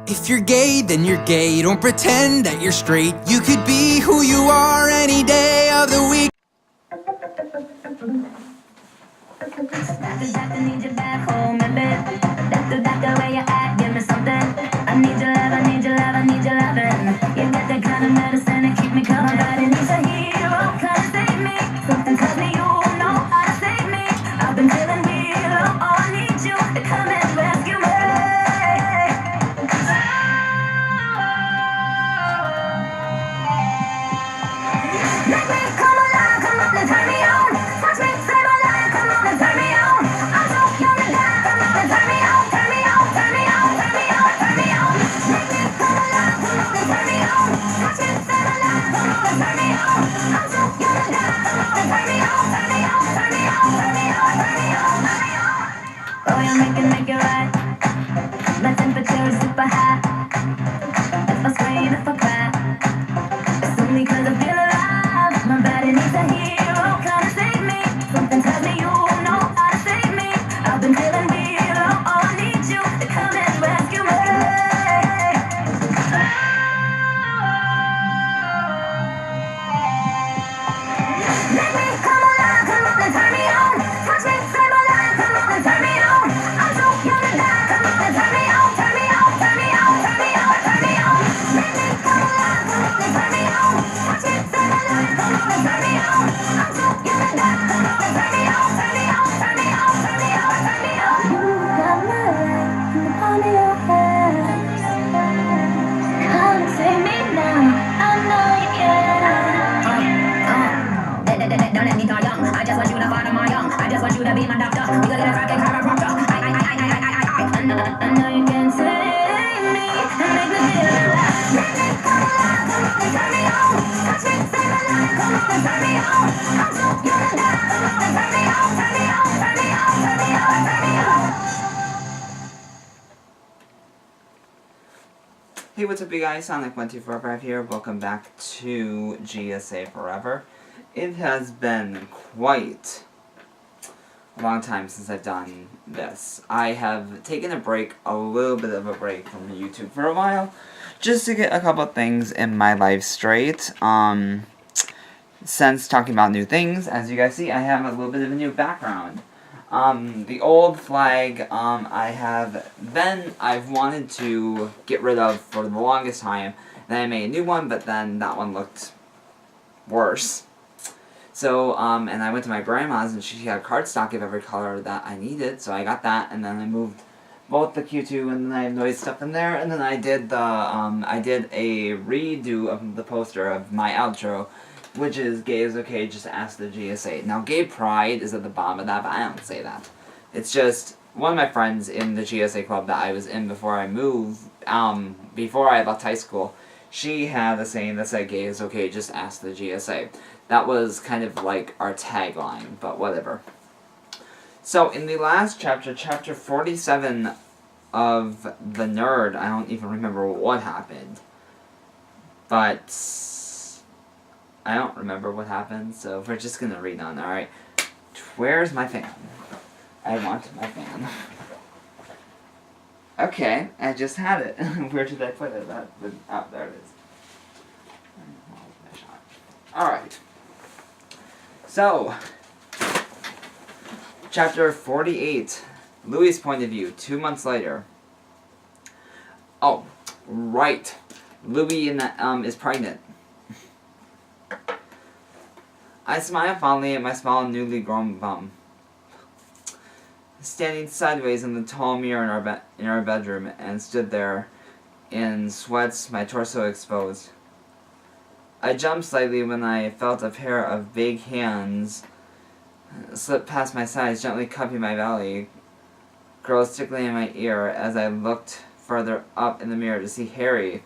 If you're gay, then you're gay. Don't pretend that you're straight. You could be who you are any day of the week. I need you back home, baby. Doctor, where you at? Give me something. I need your love, I need your love, I need your loving. You got that kind of medicine to keep me coming. My body needs a hero, come save me. Something tells me you know how to save me. I've been feeling real, oh, I need you to come and rescue me. Make me come alive, come on and turn me on. Touch me, save my life, come on and turn me on. I'm so young and alive, come on and turn me on, turn me on, turn me on, turn me on, turn me on. Make me come alive, come on and turn me on. Touch me, save my life, come on and turn me on. I'm so young and alive, come on and turn me on, turn me on, turn me on, turn me on, turn me on, turn me on. Oh, you make it right. My temperature is super high. If I scream, if I cry, it's only 'cause I feel alive. My body needs a hero, come and save me. Something tells me you know how to save me. I've been feeling real, oh, I need you to come and rescue me. Make me come alive, come on and turn me on. Touch me, save my life, come on and turn me on. I'm so young and alive, come on and turn me on, turn me on, turn me on, turn me on, turn me on. Make me come alive, come on and turn me on. Touch me, save my life, come on and turn me on. I'm so young and alive, come on and turn me on, turn me on, turn me on, turn me on, turn me on. You got my life in the palm of your hands. Come and save me now, I know you can. Don't let me die young. I just want you to find my young. I just want you to be my doctor. We gonna get a cracking chiropractor. I know you can save me and make me feel alive. Make me come alive, come on and turn me on. Touch me, save my life, come on and turn me on. I'm so young and alive, come on and turn me on, turn me on, turn me on, turn me on, turn me on. Hey, what's up you guys? Sonic1245 here. Welcome back to GSA Forever. It has been quite a long time since I've done this. I have taken a break, a little bit of a break from YouTube for a while, just to get a couple things in my life straight. Since talking about new things, as you guys see, I have a little bit of a new background. The old flag, I've wanted to get rid of for the longest time. Then I made a new one, but then that one looked worse. So, and I went to my grandma's and she had cardstock of every color that I needed, so I got that, and then I moved both the Q2 and then I have noise stuff in there, and then I did the, I did a redo of the poster of my outro, which is Gay is Okay, Just Ask the GSA. Now, Gay Pride is at the bottom of that, but I don't say that. It's just one of my friends in the GSA club that I was in before I moved, before I left high school, she had a saying that said, Gay is Okay, Just Ask the GSA. That was kind of like our tagline, but whatever. So, in the last chapter, chapter 47 of The Nerd, I don't even remember what happened. But I don't remember what happened, so we're just gonna read on, alright? Where's my fan? I want my fan. Okay, I just had it. Where did I put it? Oh, there it is. Alright. So, chapter 48, Louis' point of view, 2 months later. Oh, right. Louis is pregnant. I smile fondly at my small, newly grown bum. Standing sideways in the tall mirror in our bedroom, and stood there in sweats, my torso exposed. I jumped slightly when I felt a pair of big hands slip past my sides, gently cupping my belly, girls tickling in my ear as I looked further up in the mirror to see Harry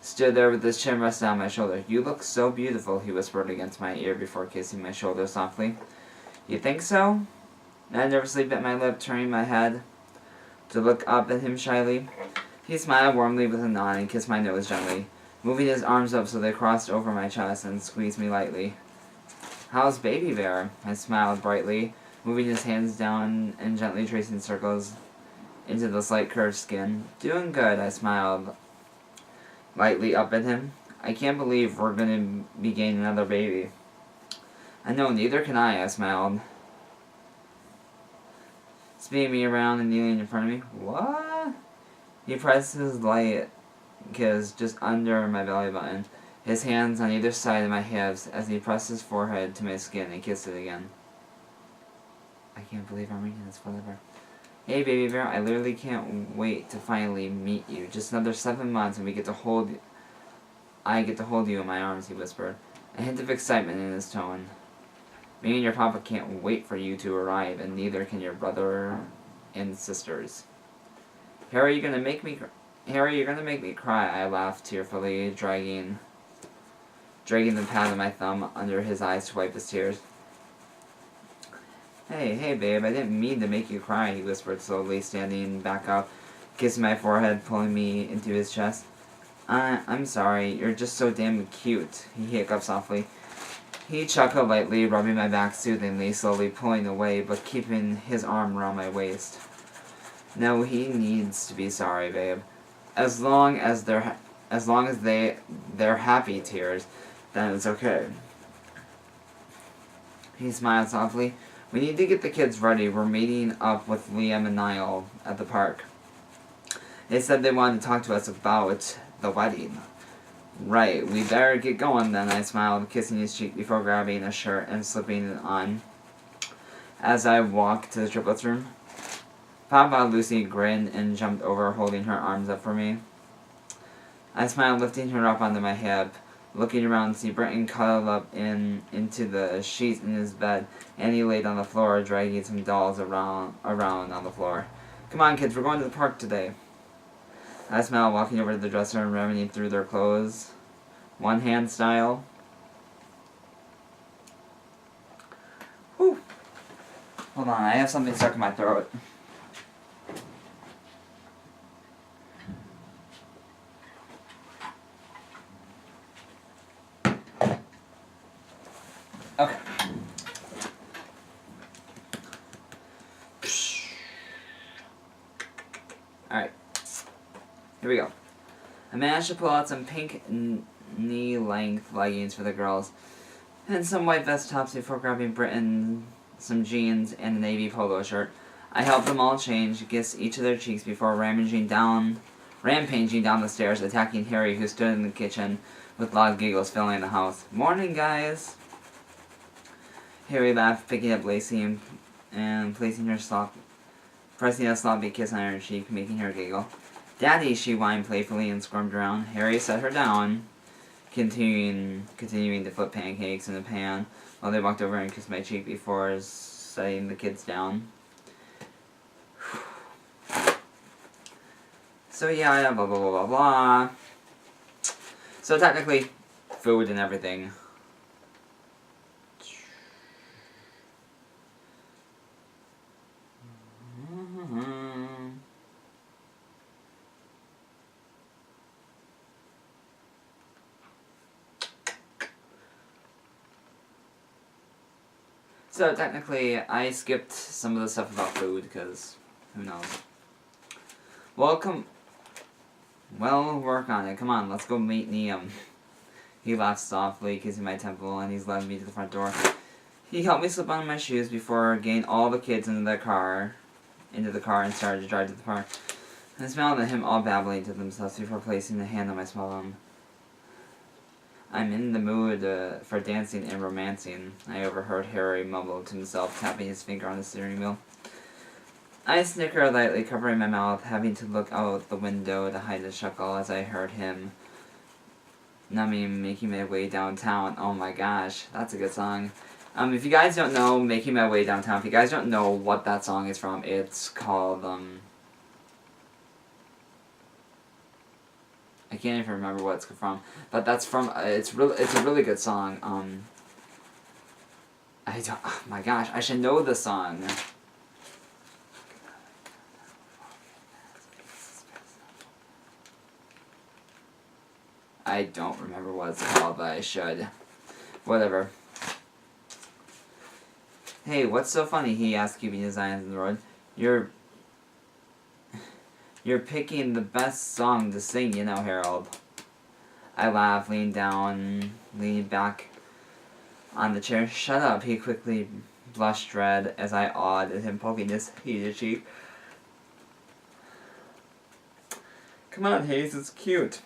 stood there with his chin resting on my shoulder. You look so beautiful, he whispered against my ear before kissing my shoulder softly. You think so? I nervously bit my lip, turning my head to look up at him shyly. He smiled warmly with a nod and kissed my nose gently, moving his arms up so they crossed over my chest and squeezed me lightly. How's Baby Bear? I smiled brightly, moving his hands down and gently tracing circles into the slight curved skin. Doing good, I smiled lightly up at him. I can't believe we're gonna be getting another baby. I know, neither can I smiled. Spinning me around and kneeling in front of me. What? He pressed his light kiss just under my belly button, his hands on either side of my hips as he pressed his forehead to my skin and kissed it again. I can't believe I'm reading this forever. Hey baby bear, I literally can't wait to finally meet you. Just another 7 months and I get to hold you in my arms, he whispered, a hint of excitement in his tone. Me and your papa can't wait for you to arrive, and neither can your brother and sisters. Harry, you're gonna make me cry, I laughed tearfully, dragging the pad of my thumb under his eyes to wipe his tears. Hey, babe, I didn't mean to make you cry, he whispered slowly, standing back up, kissing my forehead, pulling me into his chest. I'm sorry, you're just so damn cute, he hiccuped softly. He chuckled lightly, rubbing my back soothingly, slowly pulling away, but keeping his arm around my waist. No, he needs to be sorry, babe. As long as they're happy tears, then it's okay. He smiled softly. We need to get the kids ready. We're meeting up with Liam and Niall at the park. They said they wanted to talk to us about the wedding. Right, we better get going then, I smiled, kissing his cheek before grabbing a shirt and slipping it on as I walked to the triplets' room. Papa Lucy grinned and jumped over, holding her arms up for me. I smiled, lifting her up onto my hip, looking around to see Brenton cuddled up into the sheets in his bed, and he laid on the floor, dragging some dolls around on the floor. Come on, kids, we're going to the park today. I smiled, walking over to the dresser and rummaging through their clothes, one-hand style. Whew. Hold on, I have something stuck in my throat. Okay. Alright. Here we go. I managed to pull out some pink knee-length leggings for the girls, and some white vest tops before grabbing Britton some jeans and a navy polo shirt. I helped them all change, kissed each of their cheeks before rampaging down the stairs, attacking Harry, who stood in the kitchen with loud giggles filling the house. Morning, guys! Harry laughed, picking up Lacey and pressing a sloppy kiss on her cheek, making her giggle. Daddy, she whined playfully and squirmed around. Harry set her down, continuing to flip pancakes in the pan while they walked over and kissed my cheek before setting the kids down. So yeah, blah blah blah blah blah. So technically, food and everything. So technically, I skipped some of the stuff about food, because who knows. Well, we'll work on it. Come on, let's go meet Liam. He laughed softly, kissing my temple, and he's led me to the front door. He helped me slip on my shoes before getting all the kids into the car and started to drive to the park. I smiled at him, all babbling to themselves before placing a hand on my small arm. I'm in the mood for dancing and romancing, I overheard Harry mumble to himself, tapping his finger on the steering wheel. I snickered lightly, covering my mouth, having to look out the window to hide the chuckle as I heard him making my way downtown. Oh my gosh, that's a good song. If you guys don't know Making My Way Downtown, if you guys don't know what that song is from, it's called, I can't even remember what it's from, but that's from, it's a really good song. Oh my gosh, I should know the song. I don't remember what it's called, but I should. Whatever. Hey, what's so funny? He asked, keeping his eyes on the road. You're picking the best song to sing, you know, Harold. I laughed, leaned back on the chair. Shut up, he quickly blushed red as I awed at him, poking his heated cheek. Come on, Hayes, it's cute.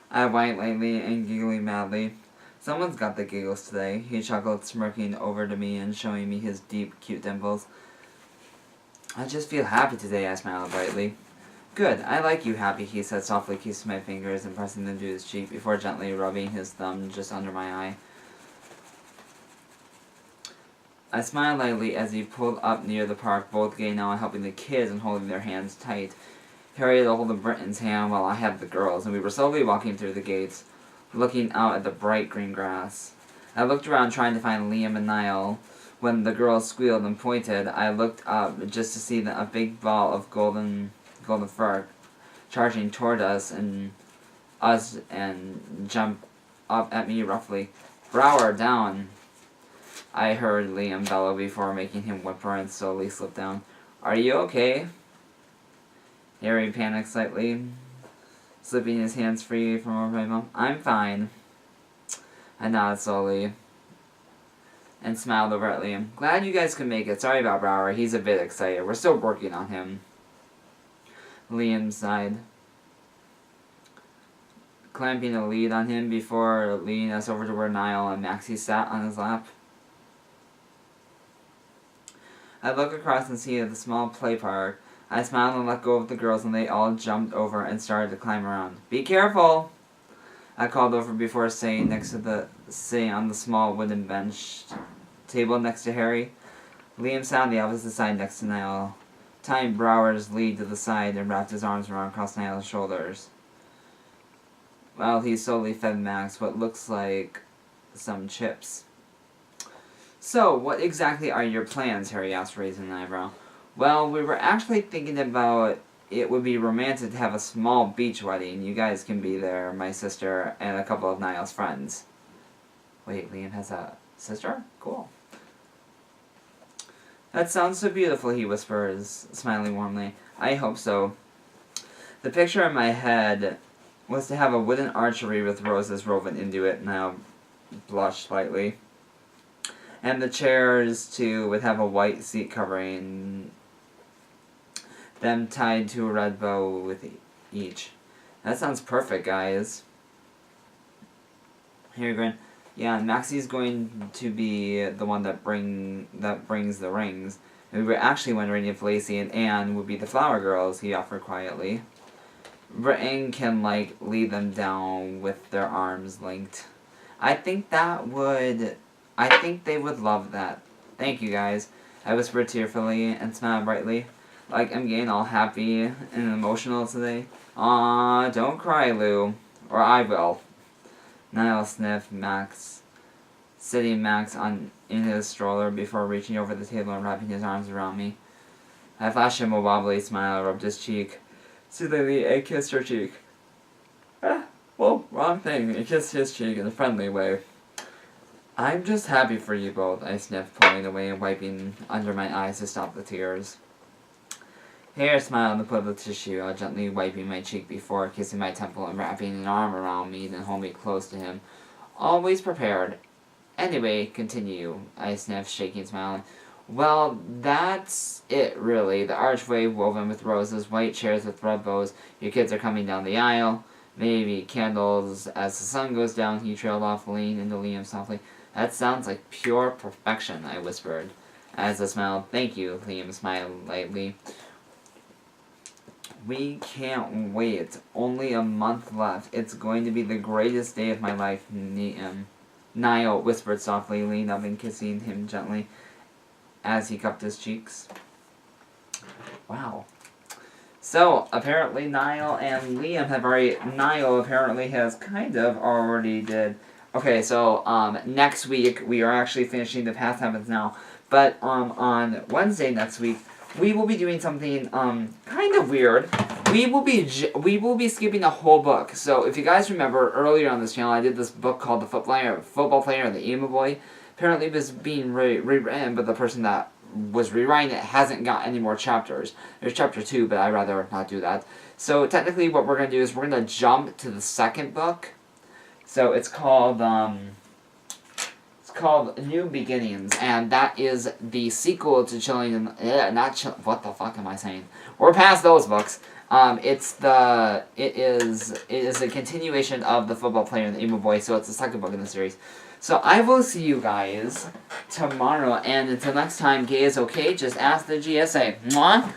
I whined lightly and giggling madly. Someone's got the giggles today, he chuckled, smirking over to me and showing me his deep, cute dimples. I just feel happy today, I smiled brightly. Good, I like you happy, he said, softly kissing my fingers and pressing them to his cheek before gently rubbing his thumb just under my eye. I smiled lightly as he pulled up near the park, both gay now and helping the kids and holding their hands tight. Harry had a hold of Britton's hand while I had the girls, and we were slowly walking through the gates, looking out at the bright green grass. I looked around trying to find Liam and Niall. When the girls squealed and pointed, I looked up just to see a big ball of golden fur charging toward us and jump up at me roughly. Brower, down! I heard Liam bellow before making him whimper and slowly slip down. Are you okay? Harry panicked slightly, slipping his hands free from over my mum. I'm fine. I nodded slowly and smiled over at Liam. Glad you guys could make it. Sorry about Brower. He's a bit excited. We're still working on him. Liam sighed, clamping a lead on him before leading us over to where Niall and Maxie sat on his lap. I look across and see the small play park. I smiled and let go of the girls, and they all jumped over and started to climb around. Be careful! I called over before sitting on the small wooden bench table next to Harry. Liam sat on the opposite side next to Niall, tying Brower's lead to the side and wrapped his arms around across Niall's shoulders, while he slowly fed Max what looks like some chips. So, what exactly are your plans? Harry asked, raising an eyebrow. Well, we were actually thinking about it would be romantic to have a small beach wedding. You guys can be there, my sister, and a couple of Niall's friends. Wait, Liam has a sister? Cool. That sounds so beautiful, he whispers, smiling warmly. I hope so. The picture in my head was to have a wooden archery with roses woven into it, and I blushed slightly. And the chairs, too, would have a white seat covering them tied to a red bow with each. That sounds perfect, guys. Here, Grin. Yeah, and Maxie's going to be the one that brings the rings. And we were actually wondering if Lacey and Anne would be the flower girls, he offered quietly. Britton can, lead them down with their arms linked. I think they would love that. Thank you, guys. I whispered tearfully and smiled brightly. Like I'm getting all happy and emotional today. Aw, don't cry, Lou. Or I will. Niall sniffed Max, sitting Max in his stroller before reaching over the table and wrapping his arms around me. I flashed him a wobbly smile and rubbed his cheek. Soothingly, I kissed her cheek. Well, wrong thing. I kissed his cheek in a friendly way. I'm just happy for you both, I sniffed, pulling away and wiping under my eyes to stop the tears. Harry smiled and put the tissue out, gently wiping my cheek before kissing my temple and wrapping an arm around me, then holding me close to him. Always prepared. Anyway, continue, I sniffed, shaking and smiling. Well, that's it, really. The archway woven with roses, white chairs with red bows. Your kids are coming down the aisle. Maybe candles as the sun goes down, he trailed off, leaning into Liam softly. That sounds like pure perfection, I whispered. As I smiled, thank you, Liam smiled lightly. We can't wait. Only a month left. It's going to be the greatest day of my life, Niall whispered softly, leaning up and kissing him gently as he cupped his cheeks. Wow. So, apparently Niall and Liam have already... Niall apparently has kind of already did... Okay, so, next week, we are actually finishing The Past Happens Now. But, on Wednesday next week, we will be doing something, kind of weird. We will be skipping a whole book. So, if you guys remember, earlier on this channel, I did this book called The Football Player and the Emo Boy. Apparently, it was being rewritten, but the person that was rewriting it hasn't got any more chapters. There's chapter 2, but I'd rather not do that. So technically what we're going to do is we're going to jump to the second book. So it's called New Beginnings, and that is the sequel to Chilling what the fuck am I saying? We're past those books. It is a continuation of The Football Player and the Emo Boy, so it's the second book in the series. So I will see you guys tomorrow, and until next time, gay is okay, just ask the GSA. Mwah!